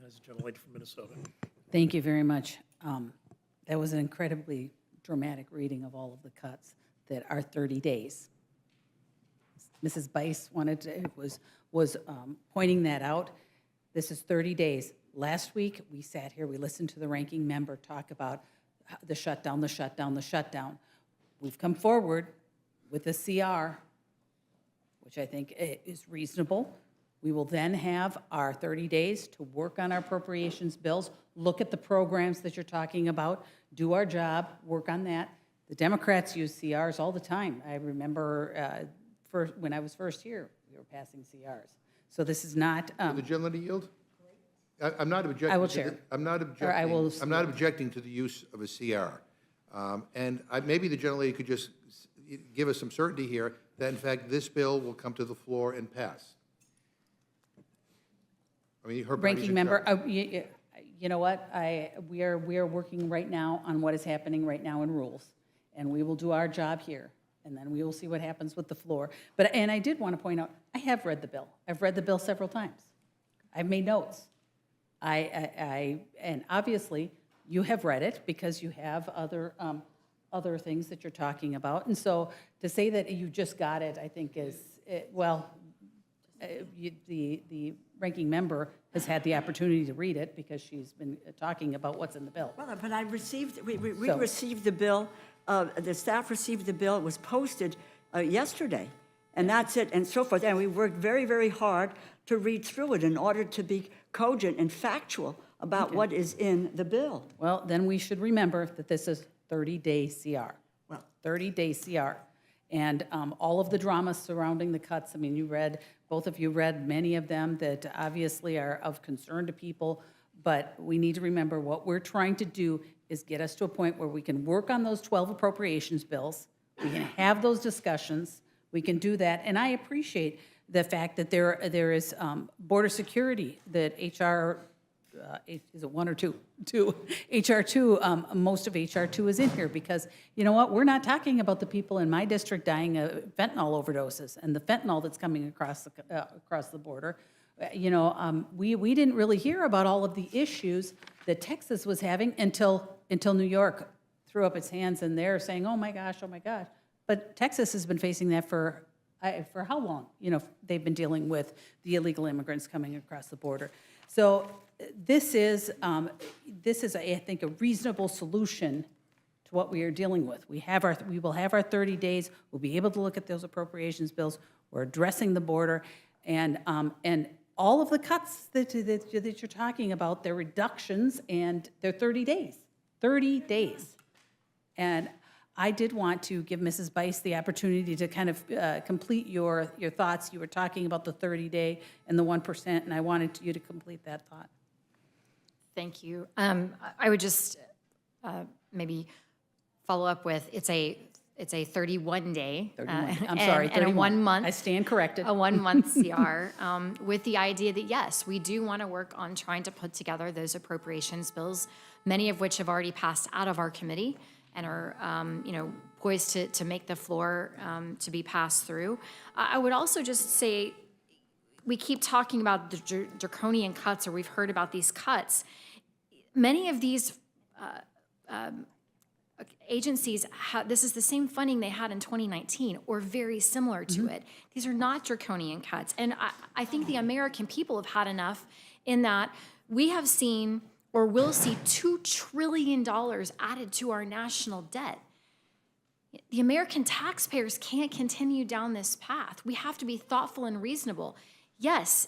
recognize the gentlelady from Minnesota. Thank you very much. That was an incredibly dramatic reading of all of the cuts that are 30 days. Mrs. Bice was pointing that out. This is 30 days. Last week, we sat here, we listened to the ranking member talk about the shutdown, the shutdown, the shutdown. We've come forward with a CR, which I think is reasonable. We will then have our 30 days to work on our appropriations bills, look at the programs that you're talking about, do our job, work on that. The Democrats use CRs all the time. I remember when I was first here, we were passing CRs. So this is not. Will the gentlelady yield? I'm not objecting. I will to chair. I'm not objecting. Or I will. I'm not objecting to the use of a CR. And maybe the gentlelady could just give us some certainty here that, in fact, this bill will come to the floor and pass. I mean, her Ranking member, you know what? We are working right now on what is happening right now in rules, and we will do our job here, and then we will see what happens with the floor. And I did want to point out, I have read the bill. I've read the bill several times. I've made notes. And obviously you have read it because you have other things that you're talking about. And so to say that you just got it, I think is the ranking member has had the opportunity to read it because she's been talking about what's in the bill. Well, but I received, we received the bill, the staff received the bill, it was posted yesterday, and that's it, and so forth. And we worked very, very hard to read through it in order to be cogent and factual about what is in the bill. Well, then we should remember that this is 30-day CR. Well, 30-day CR. And all of the drama surrounding the cuts, I mean, both of you read many of them that obviously are of concern to people, but we need to remember what we're trying to do is get us to a point where we can work on those 12 appropriations bills, we can have those discussions, we can do that, and I appreciate the fact that there is border security, that HR, is it one or two? HR 2, most of HR 2 is in here because, you know what, we're not talking about the people in my district dying of fentanyl overdoses and the fentanyl that's coming across the border. You know, we didn't really hear about all of the issues that Texas was having until New York threw up its hands and they're saying, oh my gosh. But Texas has been facing that for how long? You know, they've been dealing with the illegal immigrants coming across the border. So this is, I think, a reasonable solution to what we are dealing with. We will have our 30 days. We'll be able to look at those appropriations bills. We're addressing the border, and all of the cuts that you're talking about, they're reductions, and they're 30 days. 30 days, and I did want to give Mrs. Bice the opportunity to kind of complete your thoughts. You were talking about the 30-day and the 1%, and I wanted you to complete that thought. Thank you. I would just maybe follow up with it's a 31-day. 31. I'm sorry, 31. And a 1 month. I stand corrected. A 1 month CR with the idea that yes, we do want to work on trying to put together those appropriations bills, many of which have already passed out of our committee and are, poised to make the floor to be passed through. I would also just say, we keep talking about the draconian cuts, or we've heard about these cuts. Many of these agencies, this is the same funding they had in 2019, or very similar to it. These are not draconian cuts. And I think the American people have had enough in that we have seen or will see $2 trillion added to our national debt. The American taxpayers can't continue down this path. We have to be thoughtful and reasonable. Yes,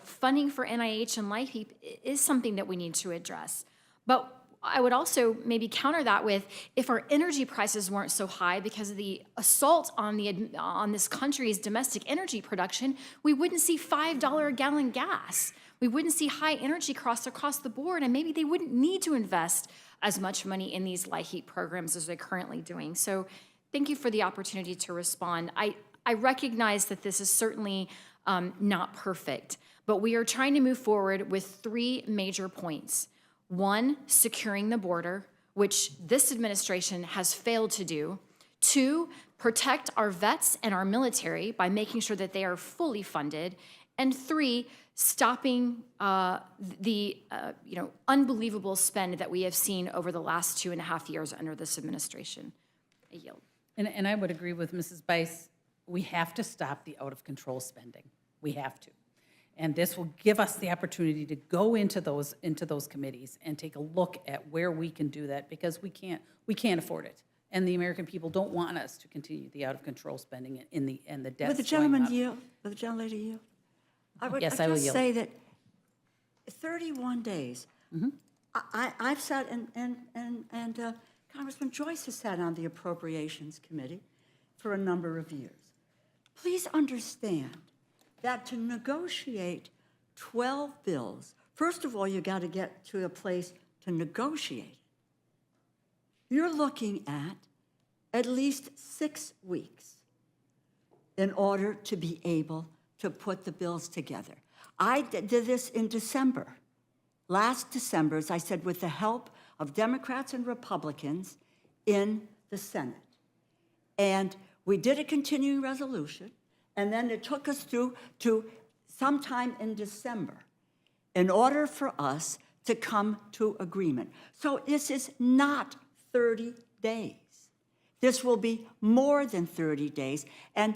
funding for NIH and LifeHeap is something that we need to address. But I would also maybe counter that with, if our energy prices weren't so high because of the assault on this country's domestic energy production, we wouldn't see $5 a gallon gas. We wouldn't see high energy costs across the board, and maybe they wouldn't need to invest as much money in these LifeHeap programs as they're currently doing. So thank you for the opportunity to respond. I recognize that this is certainly not perfect, but we are trying to move forward with 3 major points. 1, securing the border, which this administration has failed to do. 2, protect our vets and our military by making sure that they are fully funded. And 3, stopping the unbelievable spend that we have seen over the last 2.5 years under this administration. I yield. And I would agree with Mrs. Bice. We have to stop the out-of-control spending. We have to. And this will give us the opportunity to go into those committees and take a look at where we can do that, because we can't afford it. And the American people don't want us to continue the out-of-control spending and the debt. Would the gentleman yield? Would the gentlelady yield? Yes, I will just yield. say that 31 days. I've sat and Congressman Joyce has sat on the Appropriations Committee for a number of years. Please understand that to negotiate 12 bills, first of all, you got to get to a place to negotiate. You're looking at least 6 weeks in order to be able to put the bills together. I did this in December. Last December, as I said, with the help of Democrats and Republicans in the Senate. And we did a continuing resolution, and then it took us through to sometime in December in order for us to come to agreement. So this is not 30 days. This will be more than 30 days. And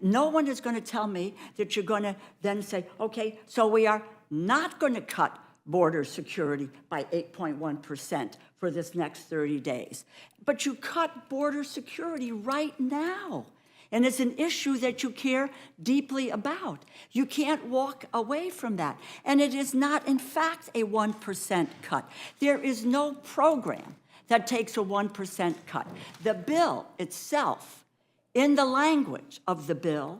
no one is going to tell me that you're going to then say, okay, so we are not going to cut border security by 8.1% for this next 30 days. But you cut border security right now. And it's an issue that you care deeply about. You can't walk away from that. And it is not, in fact, a 1% cut. There is no program that takes a 1% cut. The bill itself, in the language of the bill,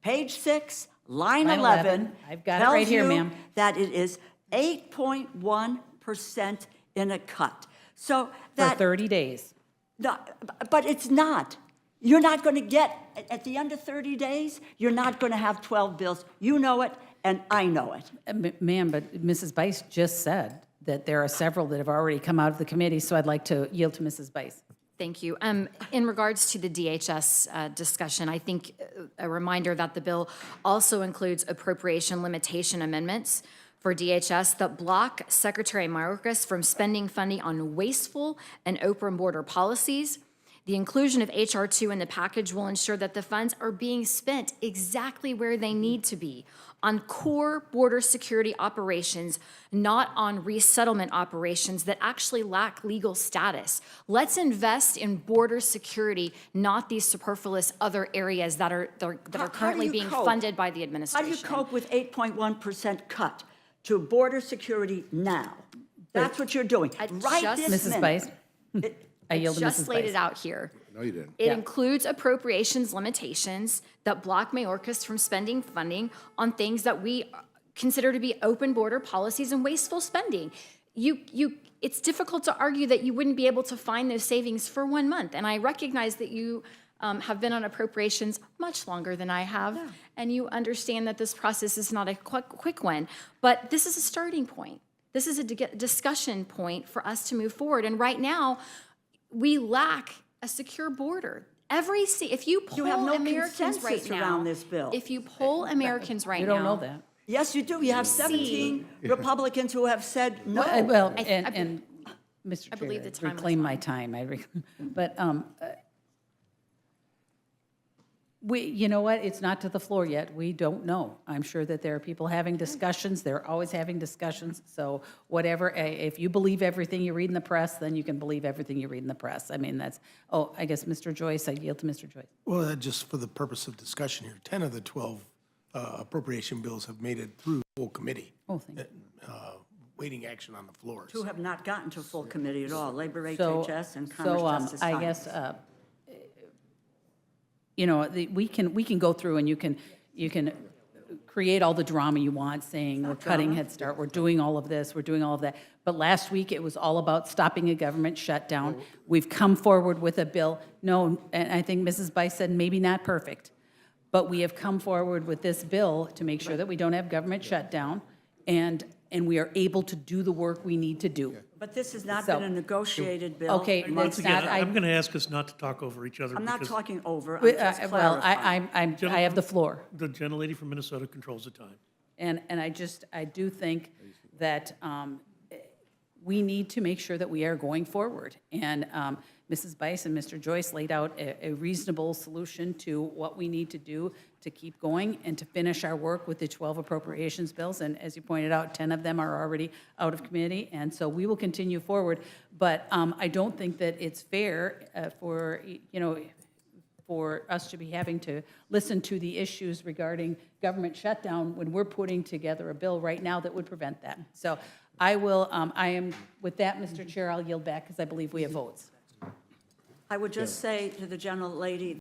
page 6, line 11, I've got it right here, ma'am. that it is 8.1% in a cut. So For that 30 days. but it's not. You're not going to get, at the end of 30 days, you're not going to have 12 bills. You know it, and I know it. Ma'am, but Mrs. Bice just said that there are several that have already come out of the committee, so I'd like to yield to Mrs. Bice. Thank you. In regards to the DHS discussion, I think a reminder that the bill also includes appropriation limitation amendments for DHS that block Secretary Mayorkas from spending funding on wasteful and open border policies. The inclusion of H.R. 2 in the package will ensure that the funds are being spent exactly where they need to be, on core border security operations, not on resettlement operations that actually lack legal status. Let's invest in border security, not these superfluous other areas that are currently being funded by the administration. How do you cope with 8.1% cut to border security now? That's what you're doing. Right this Mrs. minute. Bice, I yield to Mrs. Just laid Bice. it out here. No, you didn't. It includes appropriations limitations that block Mayorkas from spending funding on things that we consider to be open border policies and wasteful spending. It's difficult to argue that you wouldn't be able to find those savings for 1 month. And I recognize that you have been on appropriations much longer than I have, and you understand that this process is not a quick one. But this is a starting point. This is a discussion point for us to move forward. And right now, we lack a secure border. If you poll have no Americans right consensus now, around this bill. if you poll Americans right You now, don't know that. Yes, you do. You have 17 Republicans who have said no. Well, I and Mr. Chair, believe the time was reclaim my mine. time. But you know what? It's not to the floor yet. We don't know. I'm sure that there are people having discussions. They're always having discussions. So whatever, if you believe everything you read in the press, then you can believe everything you read in the press. I mean, that's, I guess Mr. Joyce, I yield to Mr. Joyce. Well, just for the purpose of discussion here, 10 of the 12 appropriation bills have made it through full committee, Oh, thank you. waiting action on the floor. Who have not gotten to full committee at all, Labor, So- HHS, and Commerce, Justice, I Finance. guess, we can go through and you can create all the drama you want, saying we're cutting Head Start, we're doing all of this, we're doing all of that. But last week, it was all about stopping a government shutdown. We've come forward with a bill. No, and I think Mrs. Bice said maybe not perfect, but we have come forward with this bill to make sure that we don't have government shutdown, and we are able to do the work we need to do. But this has not So- been a negotiated bill. Okay, Once that's again, not, I'm going to ask us not to talk over each other. I'm not because talking over, I'm well, just clarifying. I have the floor. The gentlelady from Minnesota controls the time. And I do think that we need to make sure that we are going forward. And Mrs. Bice and Mr. Joyce laid out a reasonable solution to what we need to do to keep going and to finish our work with the 12 appropriations bills. And as you pointed out, 10 of them are already out of committee. And so we will continue forward. But I don't think that it's fair for us to be having to listen to the issues regarding government shutdown when we're putting together a bill right now that would prevent that. So with that, Mr. Chair, I'll yield back because I believe we have votes. I would just say to the gentlelady